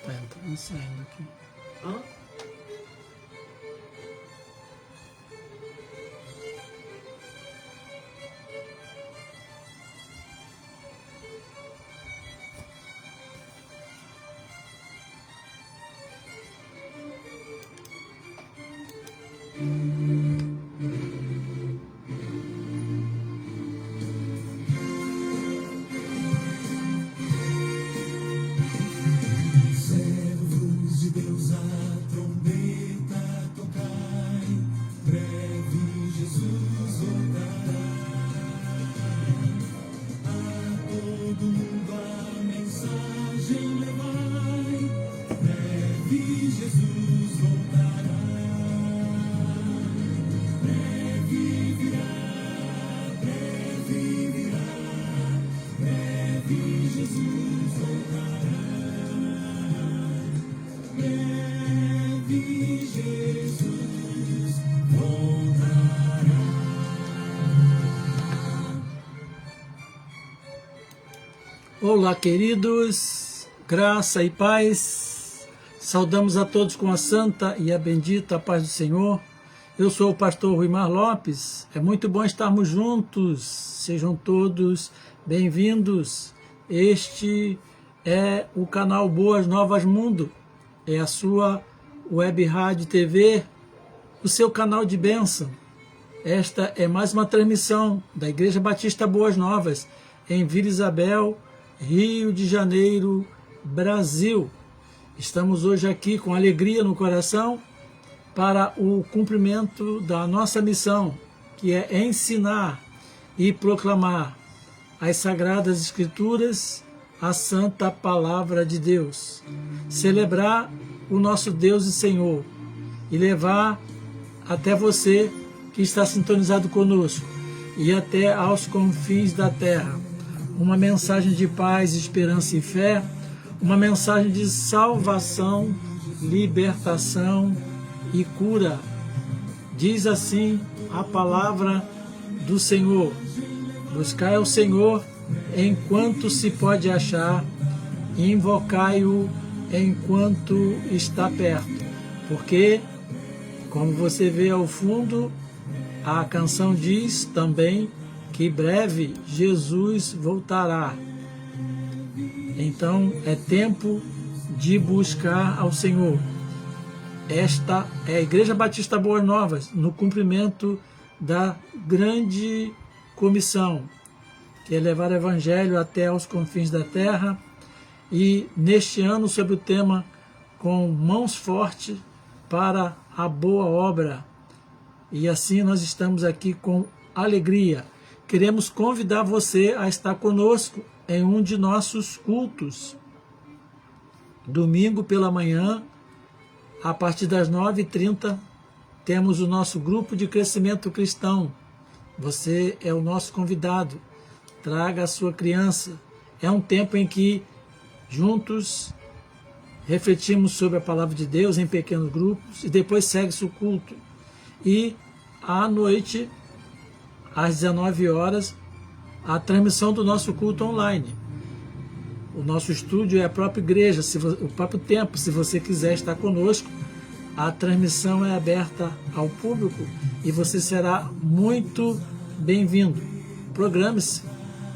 Tá entrando e saindo aqui. Hã? Servos de Deus, a trombeta tocai, breve Jesus voltará. A todo mundo a mensagem levai, breve Jesus voltará. Breve virá, breve virá, breve Jesus voltará. Breve Jesus voltará. Olá, queridos, graça e paz. Saudamos a todos com a santa e a bendita paz do Senhor. Eu sou o pastor Ruimar Lopes. É muito bom estarmos juntos. Sejam todos bem-vindos. Este é o canal Boas Novas Mundo. É a sua web rádio TV, o seu canal de bênção. Esta é mais uma transmissão da Igreja Batista Boas Novas, em Vila Isabel, Rio de Janeiro, Brasil. Estamos hoje aqui com alegria no coração para o cumprimento da nossa missão, que é ensinar e proclamar as Sagradas Escrituras, a Santa Palavra de Deus, celebrar o nosso Deus e Senhor e levar até você que está sintonizado conosco e até aos confins da terra uma mensagem de paz, esperança e fé, uma mensagem de salvação, libertação e cura. Diz assim a palavra do Senhor: buscai ao Senhor enquanto se pode achar, invocai-o enquanto está perto. Porque, como você vê ao fundo, a canção diz também que breve Jesus voltará. Então é tempo de buscar ao Senhor. Esta é a Igreja Batista Boas Novas, no cumprimento da grande comissão, que é levar o Evangelho até aos confins da terra, e neste ano sobre o tema com mãos fortes para a boa obra. E assim nós estamos aqui com alegria. Queremos convidar você a estar conosco em um de nossos cultos. Domingo pela manhã, a partir das 9h30, temos o nosso grupo de crescimento cristão. Você é o nosso convidado. Traga a sua criança. É um tempo em que juntos refletimos sobre a palavra de Deus em pequenos grupos e depois segue-se o culto. E à noite, às 19 horas, a transmissão do nosso culto online. O nosso estúdio é a própria igreja, o próprio templo. Se você quiser estar conosco, a transmissão é aberta ao público e você será muito bem-vindo. Programe-se,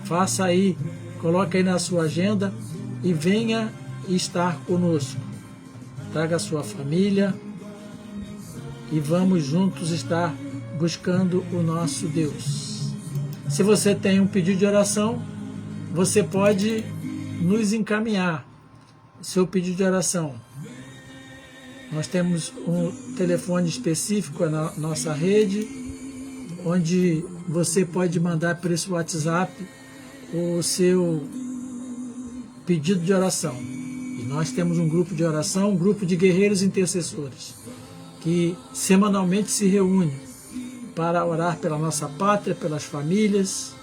faça aí, coloque aí na sua agenda e venha estar conosco. Traga a sua família e vamos juntos estar buscando o nosso Deus. Se você tem um pedido de oração, você pode nos encaminhar seu pedido de oração. Nós temos um telefone específico na nossa rede, onde você pode mandar por esse WhatsApp o seu pedido de oração. E nós temos um grupo de oração, um grupo de guerreiros intercessores, que semanalmente se reúne para orar pela nossa pátria, pelas famílias,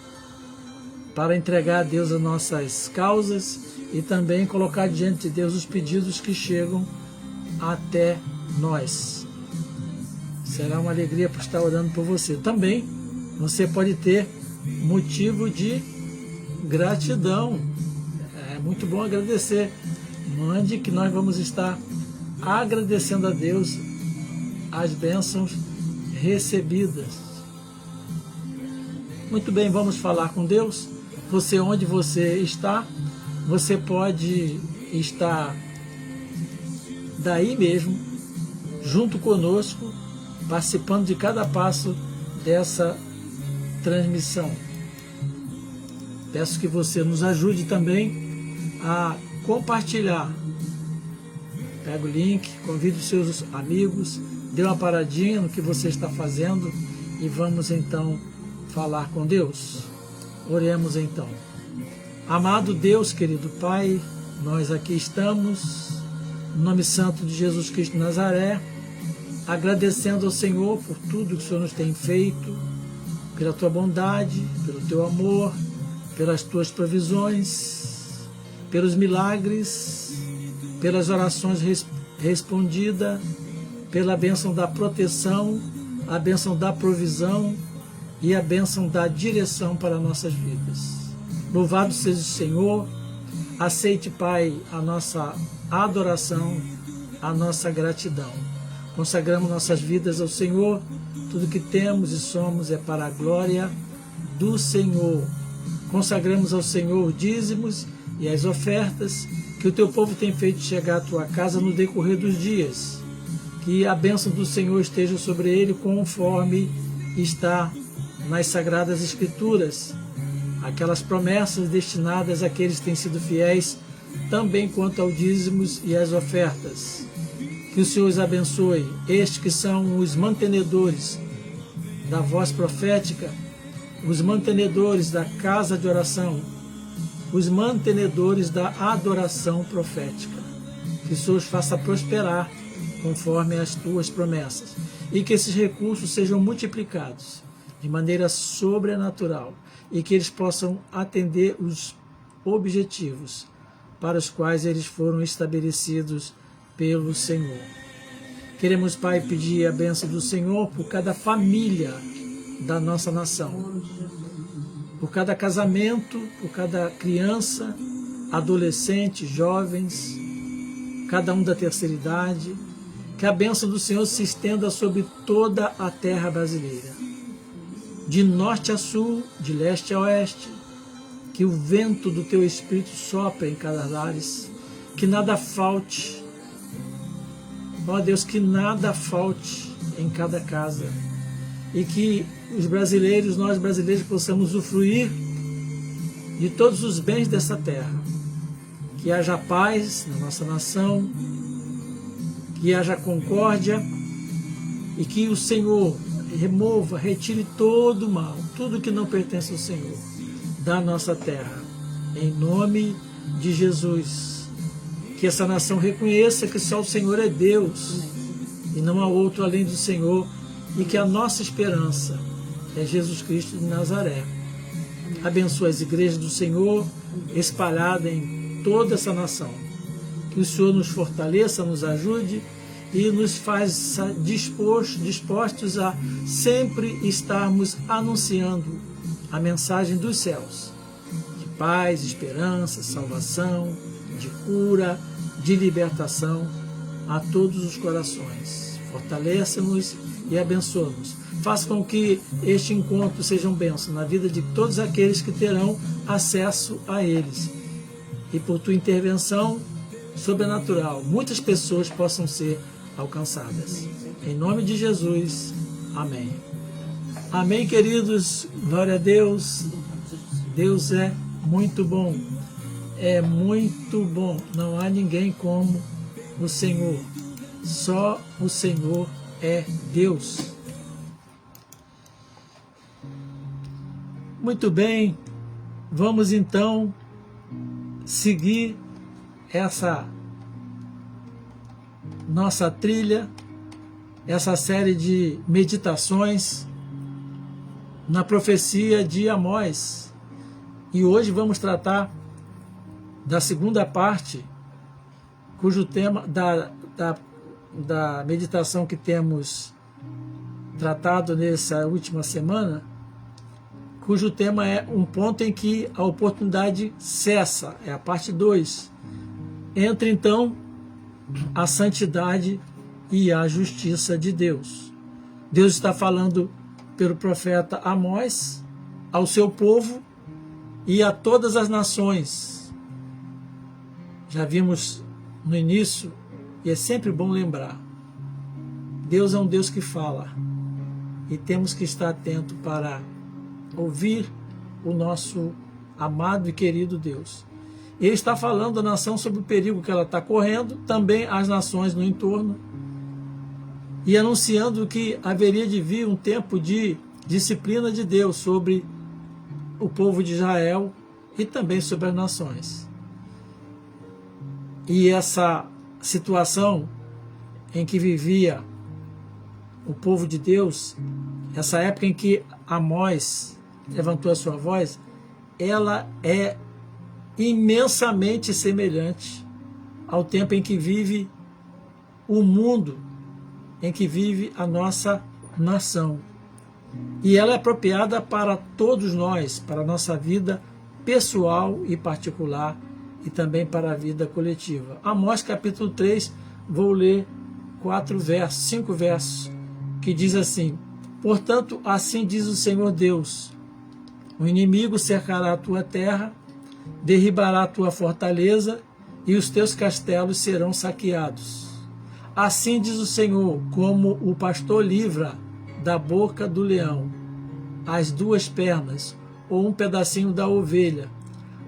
para entregar a Deus as nossas causas e também colocar diante de Deus os pedidos que chegam até nós. Será uma alegria por estar orando por você. Também você pode ter motivo de gratidão. É muito bom agradecer. Mande que nós vamos estar agradecendo a Deus as bênçãos recebidas. Muito bem, vamos falar com Deus. Você, onde você está, você pode estar daí mesmo, junto conosco, participando de cada passo dessa transmissão. Peço que você nos ajude também a compartilhar. Pega o link, convide os seus amigos, dê uma paradinha no que você está fazendo e vamos então falar com Deus. Oremos então. Amado Deus, querido Pai, nós aqui estamos, no nome santo de Jesus Cristo de Nazaré, agradecendo ao Senhor por tudo que o Senhor nos tem feito, pela tua bondade, pelo teu amor, pelas tuas provisões, pelos milagres, pelas orações respondidas, pela bênção da proteção, a bênção da provisão e a bênção da direção para nossas vidas. Louvado seja o Senhor. Aceite, Pai, a nossa adoração, a nossa gratidão. Consagramos nossas vidas ao Senhor. Tudo que temos e somos é para a glória do Senhor. Consagramos ao Senhor dízimos e as ofertas que o teu povo tem feito chegar à tua casa no decorrer dos dias. Que a bênção do Senhor esteja sobre ele conforme está nas Sagradas Escrituras. Aquelas promessas destinadas àqueles que têm sido fiéis, também quanto ao dízimos e às ofertas. Que o Senhor os abençoe, estes que são os mantenedores da voz profética, os mantenedores da casa de oração, os mantenedores da adoração profética. Que o Senhor os faça prosperar conforme as tuas promessas e que esses recursos sejam multiplicados de maneira sobrenatural e que eles possam atender os objetivos para os quais eles foram estabelecidos pelo Senhor. Queremos, Pai, pedir a bênção do Senhor por cada família da nossa nação, por cada casamento, por cada criança, adolescente, jovens, cada um da terceira idade, que a bênção do Senhor se estenda sobre toda a terra brasileira, de norte a sul, de leste a oeste, que o vento do teu Espírito sopre em cada lares, que nada falte, ó Deus, que nada falte em cada casa, e que os brasileiros, nós brasileiros, possamos usufruir de todos os bens dessa terra, que haja paz na nossa nação, que haja concórdia e que o Senhor remova, retire todo o mal, tudo que não pertence ao Senhor da nossa terra, em nome de Jesus. Que essa nação reconheça que só o Senhor é Deus e não há outro além do Senhor e que a nossa esperança é Jesus Cristo de Nazaré. Abençoa as igrejas do Senhor espalhadas em toda essa nação. Que o Senhor nos fortaleça, nos ajude e nos faça dispostos a sempre estarmos anunciando a mensagem dos céus, de paz, esperança, salvação, de cura, de libertação a todos os corações. Fortaleça-nos e abençoa-nos. Faça com que este encontro seja um bênção na vida de todos aqueles que terão acesso a eles. E por tua intervenção sobrenatural, muitas pessoas possam ser alcançadas. Em nome de Jesus. Amém. Amém, queridos. Glória a Deus. Deus é muito bom. É muito bom. Não há ninguém como o Senhor. Só o Senhor é Deus. Muito bem. Vamos então seguir essa nossa trilha, essa série de meditações na profecia de Amós. E hoje vamos tratar da segunda parte, cujo tema da meditação que temos tratado nessa última semana, cujo tema é um ponto em que a oportunidade cessa, é a parte 2. entra então a santidade e a justiça de Deus. Deus está falando pelo profeta Amós ao seu povo e a todas as nações. Já vimos no início, e é sempre bom lembrar, Deus é um Deus que fala, e temos que estar atento para ouvir o nosso amado e querido Deus. Ele está falando à nação sobre o perigo que ela está correndo, também às nações no entorno, e anunciando que haveria de vir um tempo de disciplina de Deus sobre o povo de Israel e também sobre as nações. E essa situação em que vivia o povo de Deus, essa época em que Amós levantou a sua voz, ela é imensamente semelhante ao tempo em que vive o mundo, em que vive a nossa nação. E ela é apropriada para todos nós, para a nossa vida pessoal e particular, e também para a vida coletiva. Amós capítulo 3, vou ler 5 versos, que diz assim: portanto, assim diz o Senhor Deus, o inimigo cercará a tua terra, derribará a tua fortaleza, e os teus castelos serão saqueados. Assim diz o Senhor, como o pastor livra da boca do leão as 2 pernas, ou um pedacinho da ovelha,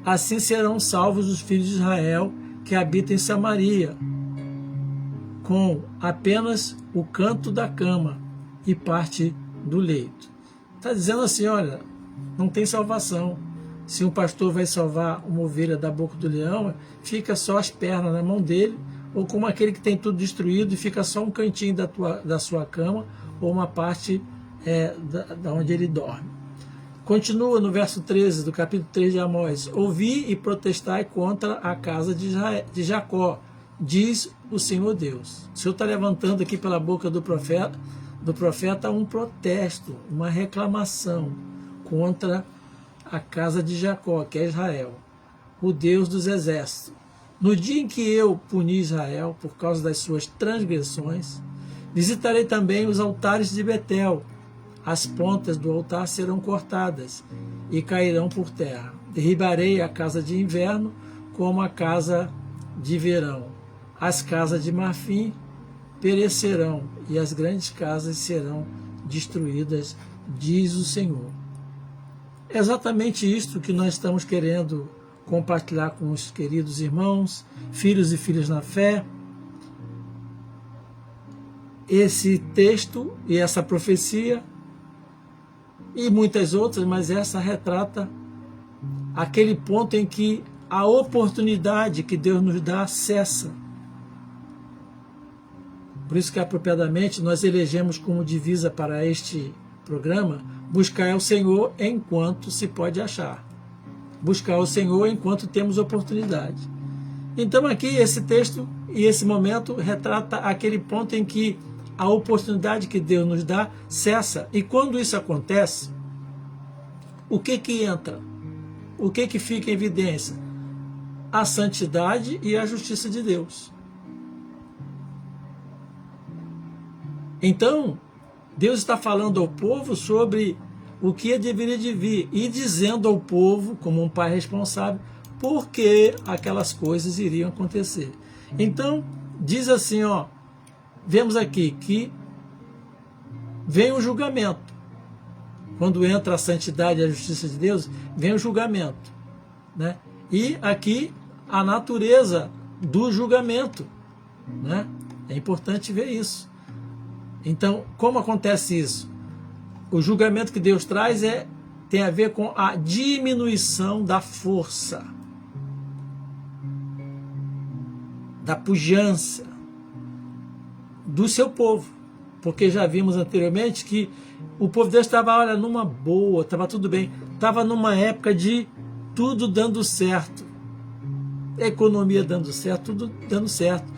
assim serão salvos os filhos de Israel que habitam em Samaria, com apenas o canto da cama e parte do leito. Está dizendo assim, olha, não tem salvação. Se um pastor vai salvar uma ovelha da boca do leão, fica só as pernas na mão dele, ou como aquele que tem tudo destruído e fica só um cantinho da sua cama, ou uma parte da onde ele dorme. Continua no verso 13 do capítulo 3 de Amós: ouvi e protestai contra a casa de Jacó, diz o Senhor Deus. O Senhor está levantando aqui pela boca do profeta um protesto, uma reclamação contra a casa de Jacó, que é Israel, o Deus dos exércitos. No dia em que eu puni Israel por causa das suas transgressões, visitarei também os altares de Betel. As pontas do altar serão cortadas e cairão por terra. Derribarei a casa de inverno como a casa de verão. As casas de marfim perecerão e as grandes casas serão destruídas, diz o Senhor. É exatamente isto que nós estamos querendo compartilhar com os queridos irmãos, filhos e filhas na fé. Esse texto e essa profecia e muitas outras, mas essa retrata aquele ponto em que a oportunidade que Deus nos dá cessa. Por isso que apropriadamente nós elegemos como divisa para este programa: buscar o Senhor enquanto se pode achar. Buscar o Senhor enquanto temos oportunidade. Então aqui esse texto e esse momento retrata aquele ponto em que a oportunidade que Deus nos dá cessa. E quando isso acontece, o que entra? O que fica em evidência? A santidade e a justiça de Deus. Então, Deus está falando ao povo sobre o que deveria de vir e dizendo ao povo, como um pai responsável, por que aquelas coisas iriam acontecer. Então, diz assim, vemos aqui que vem o julgamento. Quando entra a santidade e a justiça de Deus, vem o julgamento, né? E aqui a natureza do julgamento, né? É importante ver isso. Então, como acontece isso? O julgamento que Deus traz tem a ver com a diminuição da força, da pujança do seu povo. Porque já vimos anteriormente que o povo de Deus estava, numa boa, estava tudo bem. Estava numa época de tudo dando certo. A economia dando certo, tudo dando certo.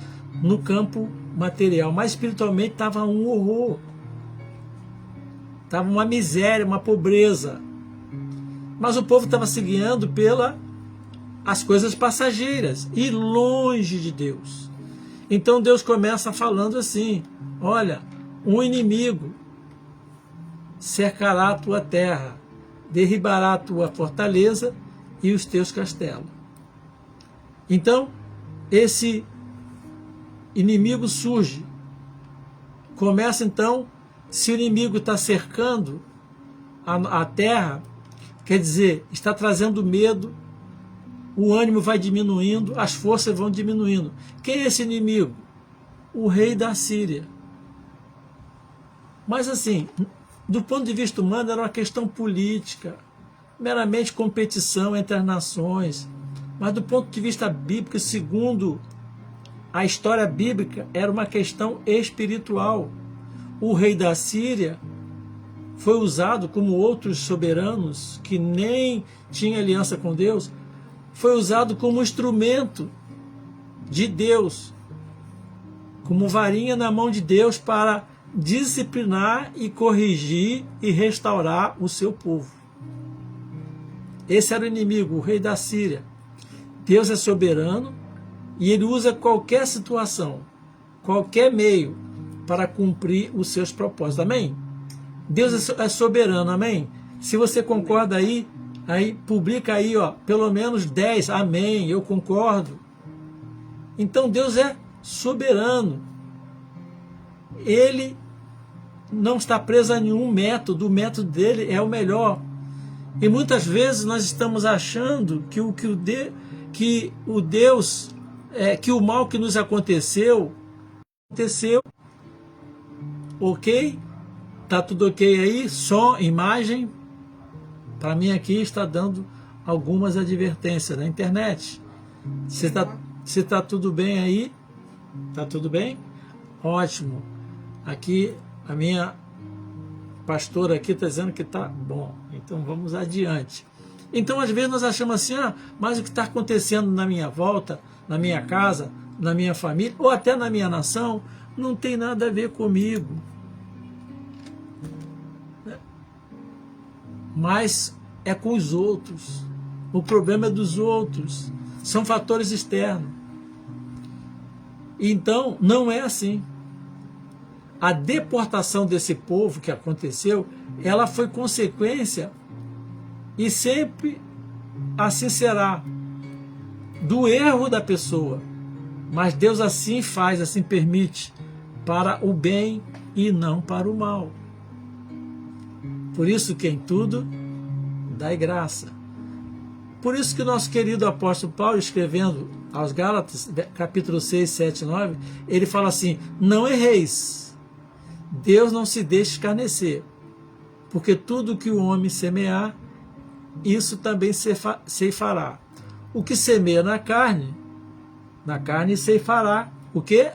No campo material. Mas espiritualmente estava um horror. Estava uma miséria, uma pobreza. Mas o povo estava se guiando pela as coisas passageiras e longe de Deus. Então Deus começa falando assim: olha, um inimigo cercará a tua terra, derribará a tua fortaleza e os teus castelos. Então, esse inimigo surge. Começa então, se o inimigo está cercando a terra, quer dizer, está trazendo medo, o ânimo vai diminuindo, as forças vão diminuindo. Quem é esse inimigo? O rei da Síria. Mas assim, do ponto de vista humano, era uma questão política, meramente competição entre as nações. Mas do ponto de vista bíblico, segundo a história bíblica, era uma questão espiritual. O rei da Síria foi usado, como outros soberanos que nem tinham aliança com Deus, foi usado como instrumento de Deus, como varinha na mão de Deus para disciplinar e corrigir e restaurar o seu povo. Esse era o inimigo, o rei da Síria. Deus é soberano e ele usa qualquer situação, qualquer meio para cumprir os seus propósitos. Amém? Deus é soberano, amém? Se você concorda aí publica aí, ó, pelo menos 10, amém, eu concordo. Então Deus é soberano. Ele não está preso a nenhum método, o método dele é o melhor. E muitas vezes nós estamos achando que o mal que nos aconteceu, ok? Tá tudo ok aí? Som, imagem. Para mim aqui está dando algumas advertências na internet. Se tá tudo bem aí? Tá tudo bem? Ótimo. Aqui a minha pastora aqui está dizendo que tá bom. Então vamos adiante. Então às vezes nós achamos assim, mas o que está acontecendo na minha volta, na minha casa, na minha família, ou até na minha nação, não tem nada a ver comigo. Mas é com os outros. O problema é dos outros. São fatores externos. Então, não é assim. A deportação desse povo que aconteceu, ela foi consequência, e sempre assim será, do erro da pessoa. Mas Deus assim faz, assim permite, para o bem e não para o mal. Por isso que em tudo dai graça. Por isso que o nosso querido apóstolo Paulo, escrevendo aos Gálatas, capítulo 6, 7, 9, ele fala assim: não erreis, Deus não se deixe escarnecer, porque tudo que o homem semear, isso também ceifará. O que semeia na carne ceifará o quê?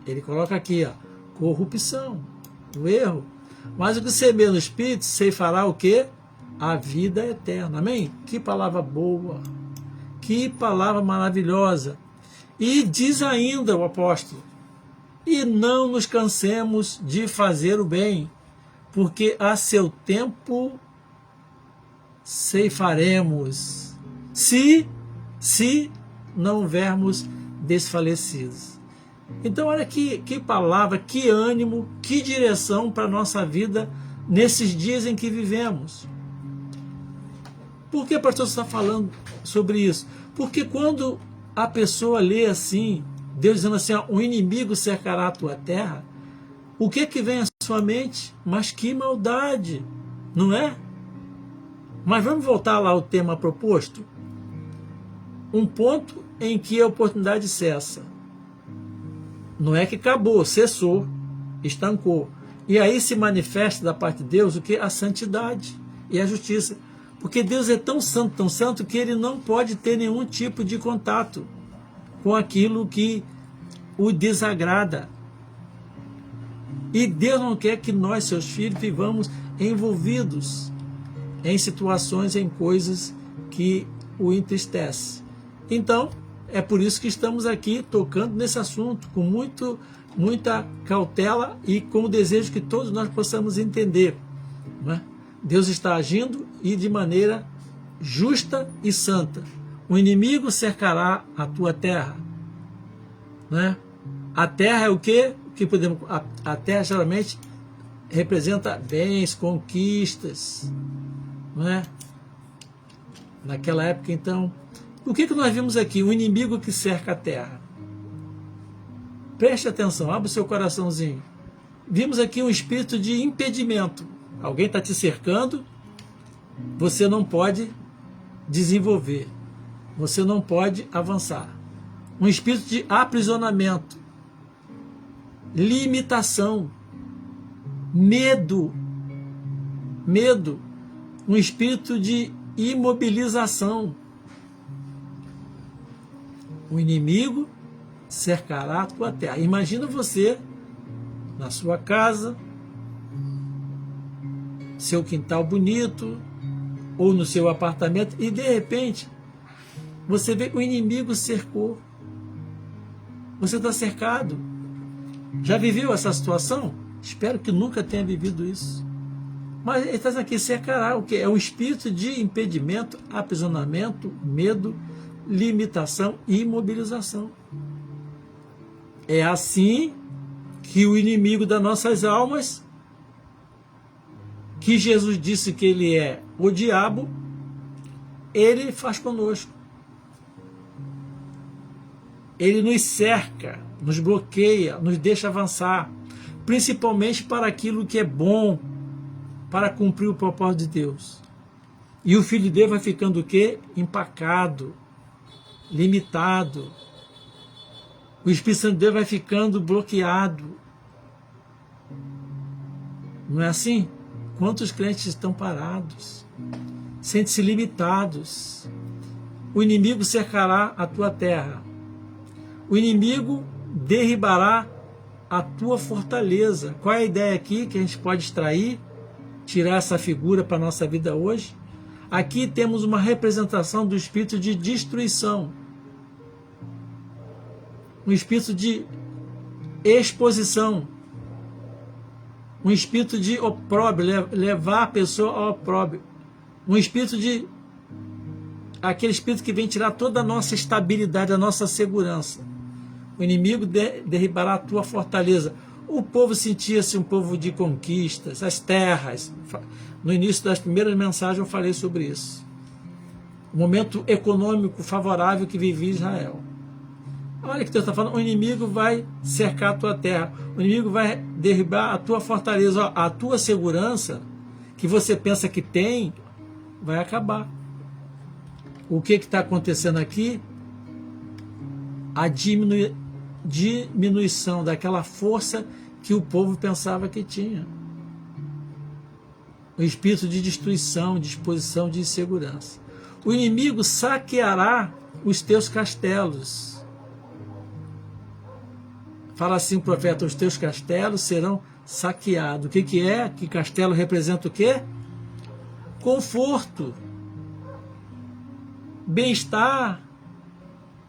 Ele coloca aqui, corrupção, o erro. Mas o que semeia no Espírito, ceifará o quê? A vida eterna. Amém? Que palavra boa, que palavra maravilhosa. E diz ainda o apóstolo: e não nos cansemos de fazer o bem, porque a seu tempo ceifaremos, se não houvermos desfalecidos. Então olha que palavra, que ânimo, que direção para a nossa vida nesses dias em que vivemos. Por que, pastor, você está falando sobre isso? Porque quando a pessoa lê assim, Deus dizendo assim, o inimigo cercará a tua terra, o que vem à sua mente? Mas que maldade, não é? Mas vamos voltar lá ao tema proposto? Um ponto em que a oportunidade cessa. Não é que acabou, cessou, estancou. E aí se manifesta da parte de Deus o que? A santidade e a justiça. Porque Deus é tão santo, que ele não pode ter nenhum tipo de contato com aquilo que o desagrada. E Deus não quer que nós, seus filhos, vivamos envolvidos em situações, em coisas que o entristecem. Então, é por isso que estamos aqui tocando nesse assunto com muita cautela e com o desejo que todos nós possamos entender, não é? Deus está agindo e de maneira justa e santa. O inimigo cercará a tua terra. Né? A terra é o quê? Que podemos, a terra geralmente representa bens, conquistas. Não é? Naquela época, então, o que nós vimos aqui? O inimigo que cerca a terra. Preste atenção, abre o seu coraçãozinho. Vimos aqui um espírito de impedimento. Alguém está te cercando, você não pode desenvolver, você não pode avançar. Um espírito de aprisionamento, limitação, medo, um espírito de imobilização. O inimigo cercará a tua terra. Imagina você na sua casa, seu quintal bonito, ou no seu apartamento, e de repente você vê que o inimigo cercou. Você está cercado. Já viveu essa situação? Espero que nunca tenha vivido isso. Mas ele está aqui, cercará o quê? É um espírito de impedimento, aprisionamento, medo, limitação e imobilização. É assim que o inimigo das nossas almas, que Jesus disse que ele é o diabo, ele faz conosco. Ele nos cerca, nos bloqueia, nos deixa avançar, principalmente para aquilo que é bom, para cumprir o propósito de Deus. E o filho de Deus vai ficando o quê? Empacado, limitado. O Espírito Santo de Deus vai ficando bloqueado. Não é assim? Quantos crentes estão parados? Sentem-se limitados. O inimigo cercará a tua terra. O inimigo derribará a tua fortaleza. Qual é a ideia aqui que a gente pode extrair? Tirar essa figura para a nossa vida hoje? Aqui temos uma representação do espírito de destruição. Um espírito de exposição. Um espírito de opróbrio, levar a pessoa ao opróbrio. Um espírito de... aquele espírito que vem tirar toda a nossa estabilidade, a nossa segurança. O inimigo derribará a tua fortaleza. O povo sentia-se um povo de conquistas, as terras. No início das primeiras mensagens eu falei sobre isso. O momento econômico favorável que vivia Israel. Olha o que Deus está falando, o inimigo vai cercar a tua terra, o inimigo vai derribar a tua fortaleza, a tua segurança, que você pensa que tem, vai acabar. O que está acontecendo aqui? A diminuição daquela força que o povo pensava que tinha. O espírito de destruição, de exposição, de insegurança. O inimigo saqueará os teus castelos. Fala assim o profeta, os teus castelos serão saqueados. O que é? Que castelo representa o quê? Conforto. Bem-estar.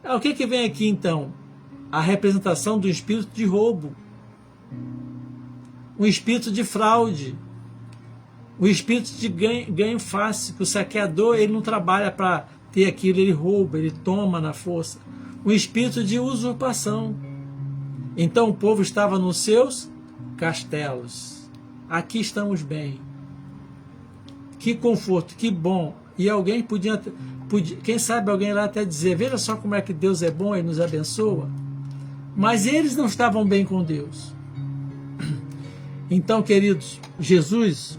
O que vem aqui então? A representação do espírito de roubo. Um espírito de fraude. O espírito de ganho fácil. O saqueador, ele não trabalha para ter aquilo, ele rouba, ele toma na força. Um espírito de usurpação. Então o povo estava nos seus castelos. Aqui estamos bem. Que conforto, que bom. E alguém podia, quem sabe alguém lá até dizer, veja só como é que Deus é bom, Ele nos abençoa. Mas eles não estavam bem com Deus. Então, queridos, Jesus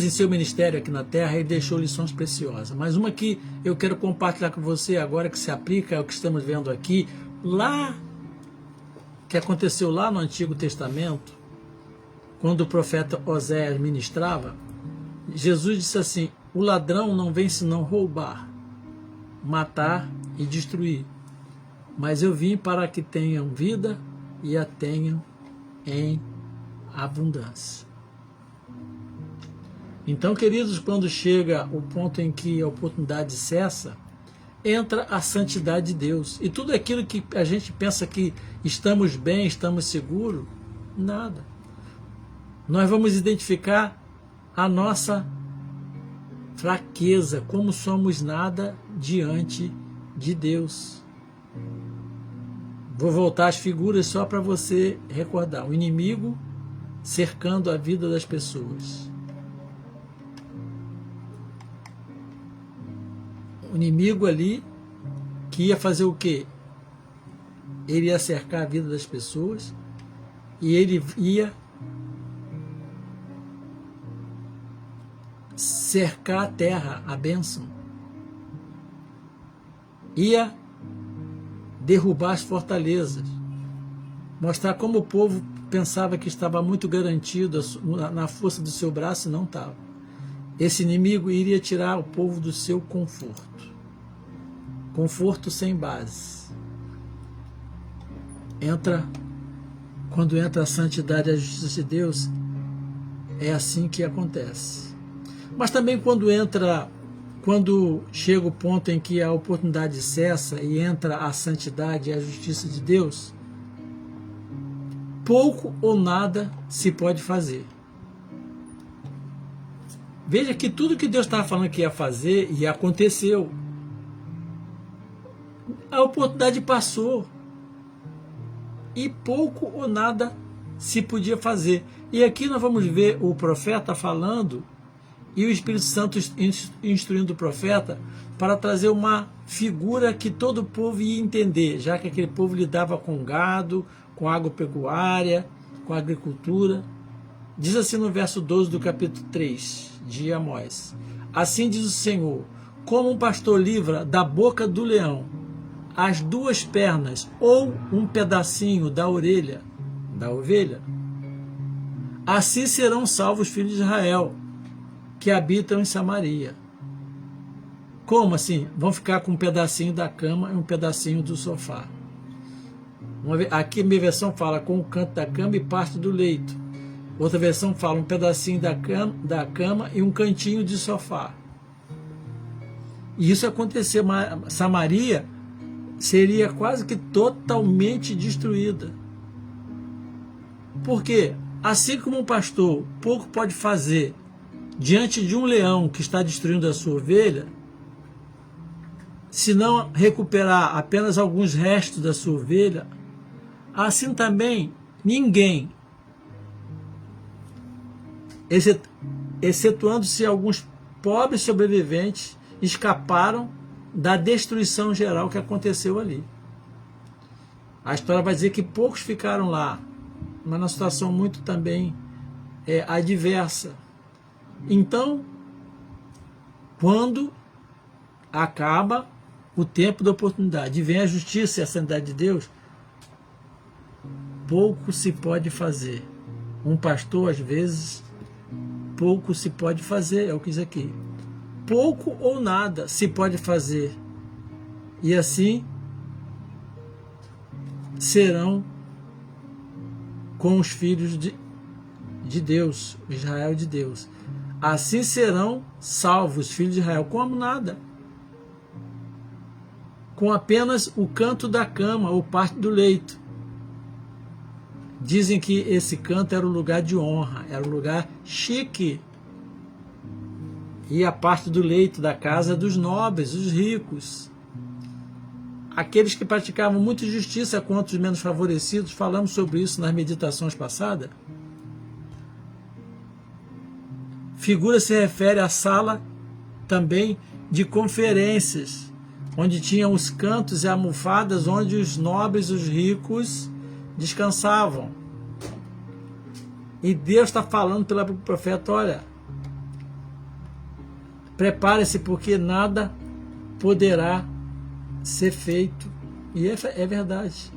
em seu ministério aqui na Terra, ele deixou lições preciosas. Mas uma que eu quero compartilhar com você agora, que se aplica ao que estamos vendo aqui, lá, que aconteceu lá no Antigo Testamento, quando o profeta Oséias ministrava, Jesus disse assim, o ladrão não vem senão roubar, matar e destruir. Mas eu vim para que tenham vida e a tenham em abundância. Então, queridos, quando chega o ponto em que a oportunidade cessa, entra a santidade de Deus. E tudo aquilo que a gente pensa que estamos bem, estamos seguros, nada. nós vamos identificar a nossa fraqueza, como somos nada diante de Deus. Vou voltar às figuras só para você recordar. O inimigo cercando a vida das pessoas. O inimigo ali que ia fazer o quê? Ele ia cercar a vida das pessoas e ele ia cercar a terra, a bênção. Ia derrubar as fortalezas, mostrar como o povo pensava que estava muito garantido na força do seu braço e não estava. Esse inimigo iria tirar o povo do seu conforto. Conforto sem base. Quando entra a santidade e a justiça de Deus, é assim que acontece. Mas também quando chega o ponto em que a oportunidade cessa e entra a santidade e a justiça de Deus, pouco ou nada se pode fazer. Veja que tudo que Deus estava falando que ia fazer, e aconteceu. A oportunidade passou. E pouco ou nada se podia fazer. E aqui nós vamos ver o profeta falando e o Espírito Santo instruindo o profeta para trazer uma figura que todo o povo ia entender, já que aquele povo lidava com gado, com agropecuária, com agricultura. Diz assim no verso 12 do capítulo 3 de Amós: assim diz o Senhor, como um pastor livra da boca do leão as duas pernas ou um pedacinho da orelha da ovelha, assim serão salvos os filhos de Israel que habitam em Samaria. Como assim? Vão ficar com um pedacinho da cama e um pedacinho do sofá. Aqui a minha versão fala com o canto da cama e parte do leito. Outra versão fala um pedacinho da cama e um cantinho de sofá. E isso aconteceu. Samaria seria quase que totalmente destruída. Porque, assim como um pastor pouco pode fazer diante de um leão que está destruindo a sua ovelha, se não recuperar apenas alguns restos da sua ovelha, assim também ninguém, excetuando-se alguns pobres sobreviventes, escaparam da destruição geral que aconteceu ali. A história vai dizer que poucos ficaram lá, mas numa situação muito também adversa. Então, quando acaba o tempo da oportunidade e vem a justiça e a santidade de Deus, pouco se pode fazer. Um pastor, às vezes, pouco se pode fazer, é o que diz aqui. Pouco ou nada se pode fazer. E assim serão com os filhos de Deus, Israel de Deus. Assim serão salvos os filhos de Israel. Como nada. Com apenas o canto da cama ou parte do leito. Dizem que esse canto era um lugar de honra, era um lugar chique. E a parte do leito da casa dos nobres, os ricos. Aqueles que praticavam muita justiça contra os menos favorecidos, falamos sobre isso nas meditações passadas. Figura se refere à sala também de conferências, onde tinham os cantos e almofadas onde os nobres, os ricos, descansavam. E Deus está falando pelo profeta, olha, prepare-se porque nada poderá ser feito. E é verdade.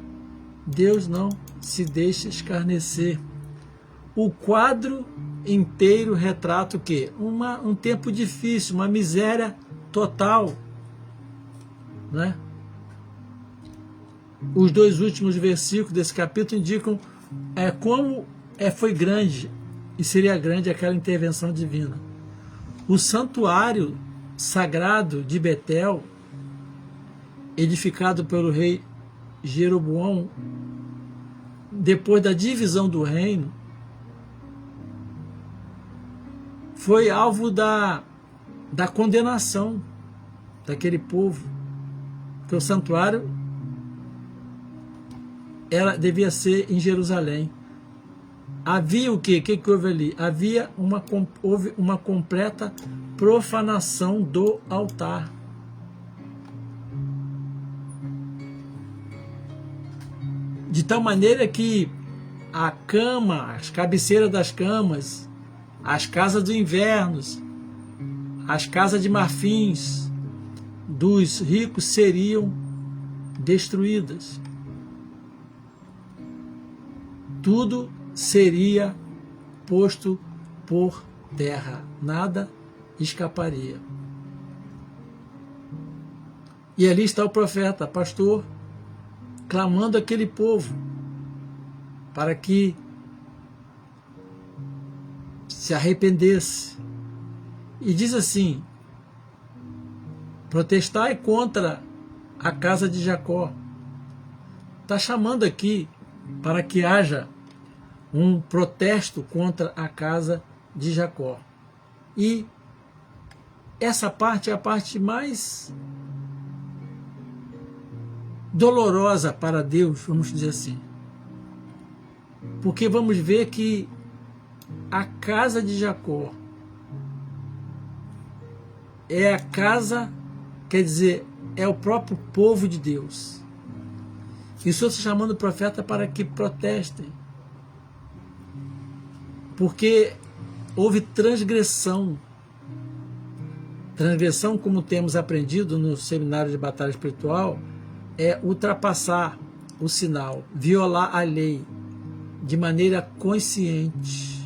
Deus não se deixa escarnecer. O quadro inteiro retrata o quê? Um tempo difícil, uma miséria total. Né? Os dois últimos versículos desse capítulo indicam como foi grande e seria grande aquela intervenção divina. O santuário sagrado de Betel, edificado pelo rei Jeroboão, depois da divisão do reino, foi alvo da condenação daquele povo, porque o santuário devia ser em Jerusalém. Havia o quê? O que houve ali? Houve uma completa profanação do altar. De tal maneira que a cama, as cabeceiras das camas, as casas do inverno, as casas de marfins dos ricos seriam destruídas. Tudo seria posto por terra, nada escaparia. E ali está o profeta, pastor, clamando aquele povo para que se arrependesse. E diz assim: protestai contra a casa de Jacó. Está chamando aqui para que haja um protesto contra a casa de Jacó. E essa parte é a parte mais dolorosa para Deus, vamos dizer assim. Porque vamos ver que a casa de Jacó é a casa, quer dizer, é o próprio povo de Deus. E o Senhor está chamando o profeta para que protestem. Porque houve transgressão. Transgressão, como temos aprendido no seminário de batalha espiritual, é ultrapassar o sinal, violar a lei de maneira consciente.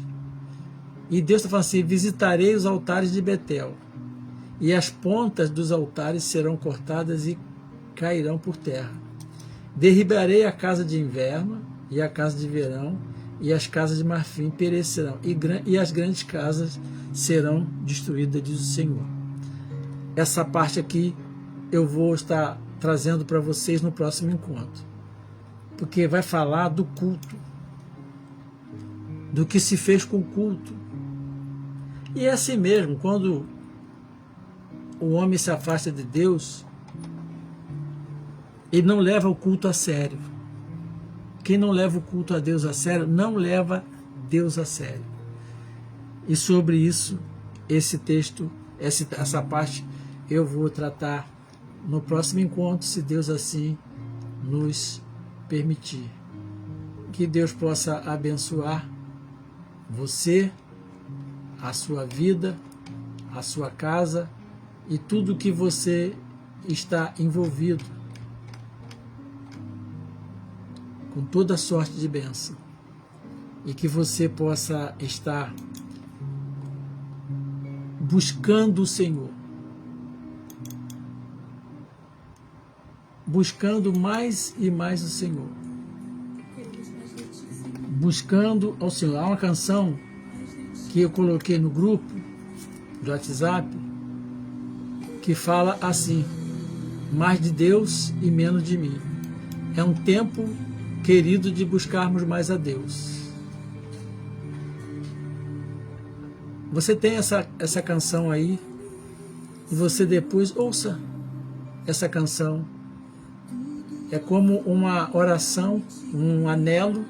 E Deus está falando assim: visitarei os altares de Betel, e as pontas dos altares serão cortadas e cairão por terra. Derribarei a casa de inverno e a casa de verão, e as casas de marfim perecerão, e as grandes casas serão destruídas, diz o Senhor. Essa parte aqui eu vou estar trazendo para vocês no próximo encontro, porque vai falar do culto, do que se fez com o culto. E é assim mesmo, quando o homem se afasta de Deus, ele não leva o culto a sério. Quem não leva o culto a Deus a sério, não leva Deus a sério. E sobre isso, esse texto, essa parte, eu vou tratar no próximo encontro, se Deus assim nos permitir. Que Deus possa abençoar você, a sua vida, a sua casa e tudo que você está envolvido, com toda sorte de bênção, e que você possa estar buscando o Senhor, buscando mais e mais o Senhor, buscando ao Senhor. Há uma canção que eu coloquei no grupo do WhatsApp que fala assim: mais de Deus e menos de mim. É um tempo, querido, de buscarmos mais a Deus. Você tem essa canção aí, e você depois ouça essa canção. É como uma oração, um anelo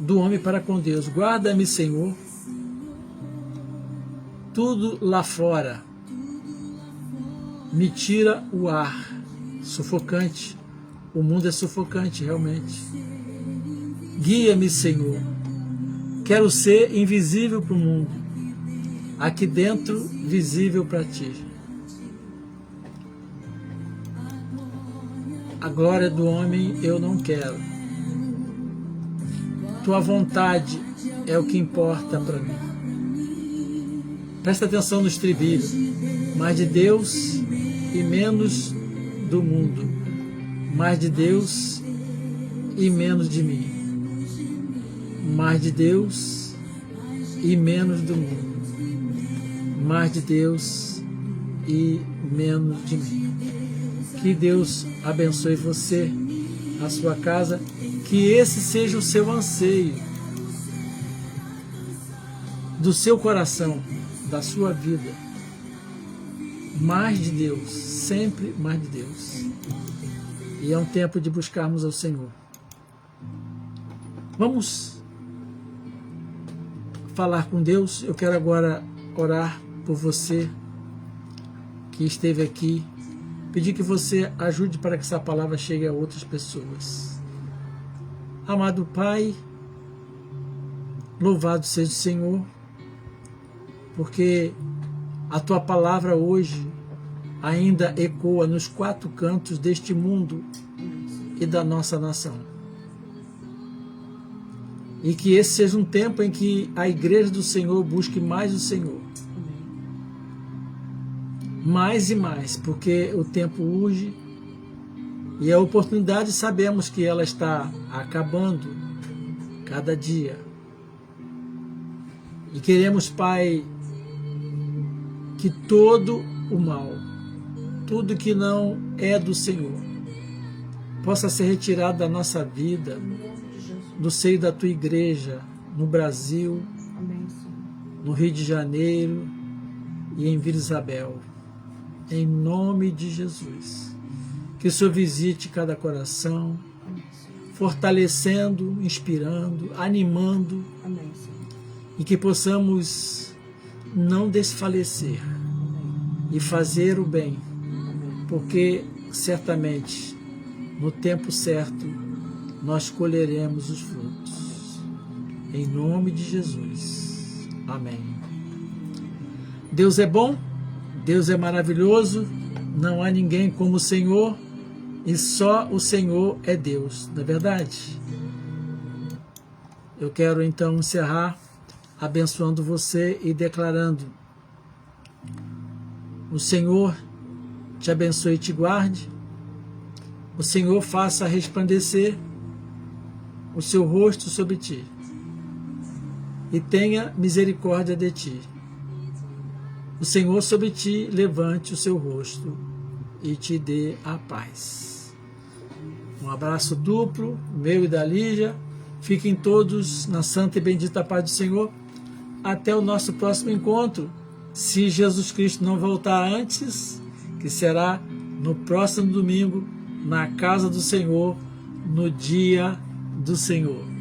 do homem para com Deus. Guarda-me, Senhor, tudo lá fora me tira o ar sufocante. O mundo é sufocante, realmente. Guia-me, Senhor. Quero ser invisível para o mundo, aqui dentro visível para Ti. A glória do homem eu não quero. Tua vontade é o que importa para mim. Presta atenção no estribilho. Mais de Deus e menos do mundo. Mais de Deus e menos de mim. Mais de Deus e menos do mundo. Mais de Deus e menos de mim. Que Deus abençoe você, a sua casa, que esse seja o seu anseio. do seu coração, da sua vida, mais de Deus, sempre mais de Deus. E é um tempo de buscarmos ao Senhor. Vamos falar com Deus. Eu quero agora orar por você que esteve aqui, pedir que você ajude para que essa palavra chegue a outras pessoas. Amado Pai, louvado seja o Senhor, porque a Tua palavra hoje ainda ecoa nos quatro cantos deste mundo e da nossa nação. E que esse seja um tempo em que a Igreja do Senhor busque mais o Senhor. Mais e mais, porque o tempo urge e a oportunidade sabemos que ela está acabando cada dia. E queremos, Pai, que todo o mal, tudo que não é do Senhor, possa ser retirado da nossa vida, do seio da Tua Igreja, no Brasil, no Rio de Janeiro e em Vila Isabel. Em nome de Jesus. Que o Senhor visite cada coração, fortalecendo, inspirando, animando, e que possamos não desfalecer e fazer o bem, porque certamente no tempo certo nós colheremos os frutos. Em nome de Jesus. Amém. Deus é bom, Deus é maravilhoso, não há ninguém como o Senhor e só o Senhor é Deus, não é verdade? Eu quero então encerrar abençoando você e declarando: o Senhor te abençoe e te guarde, o Senhor faça resplandecer o seu rosto sobre ti e tenha misericórdia de ti. O Senhor sobre ti levante o seu rosto e te dê a paz. Um abraço duplo, meu e da Lígia. Fiquem todos na santa e bendita paz do Senhor. Até o nosso próximo encontro, se Jesus Cristo não voltar antes, que será no próximo domingo, na casa do Senhor, no dia do Senhor.